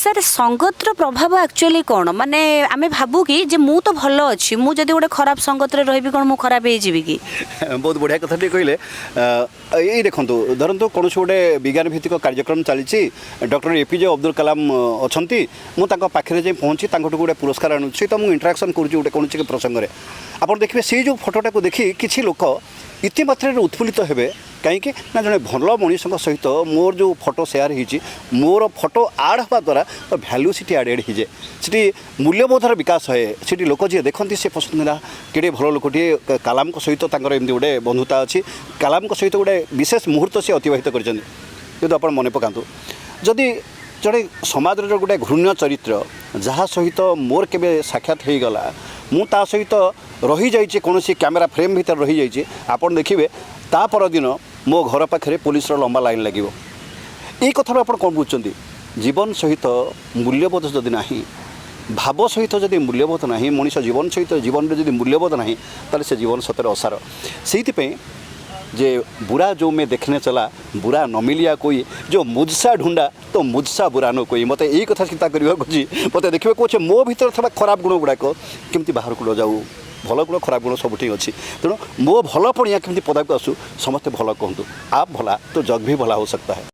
Sir संगतर प्रभाव actually कौन माने आमे भाबू कि जे मु तो भल अच्छी मु जदि गोटे खराब संगत रही कौन मु खराब हो कि बहुत बढ़िया कथा कहले ये देखो धरतु कौन गोटे विज्ञान भित्तिक कार्यक्रम चली डॉक्टर एपीजे अब्दुल कलाम अच्छा मुझे पाखे जाए पहुँची गोटे पुरस्कार आणुच्छी तो मुझे इंटराक्शन करुँच कौन प्रसंग में आप देखिए से जो फोटोटा को देखी किसी लोक इति मात्रा उत्फुल्लित हेबे कहीं ना जड़े भल मनीष सहित मोर जो फोटो सेयार होती मोर फोटो आड हवा द्वारा भैल्यू सीटी आडेड हो जाए सी मूल्यबोधर विकास है सी लोक जी देखते से पसंद है कि भल लोकटे कलाम सहित एमती गोटे बंधुता अच्छी कलाम सहित गोटे विशेष मुहूर्त से अतिबाहित कर मन पकातु जदि जड़े समाज गोटे घृण्य चरित्र जहाँ सहित मोर के साक्षात हो गला मु ता सहित रही जाइए कौन कैमेरा फ्रेम भीतर रही जाइए आप देखिए ता परदिन मो घर पाखे पुलिस लंबा लाइन लगे ये कथार आप कौन बुझुं जीवन सहित मूल्यबोध जदि ना भाव सहित जदि मूल्यबोध ना मनीष जीवन सहित जीवन में जदि मूल्यबोध ना ताले से जीवन सतरे असार से जे बुरा जो मैं देखने चला बुरा न मिलिया कोई जो मुझसा ढूंढा तो मुझसा बुरा न कोई मत यही कथा चिंता करने मत देखिए कौन मो भर था खराब गुण गुड़ाक केमती बाहर को जाऊ भल गुण खराब गुण सबुठी अच्छी तेणु मो भल पड़िया केमती पदा को आसू समस्ते भल कहतु आप भला तो जग भी भला हो सकता है।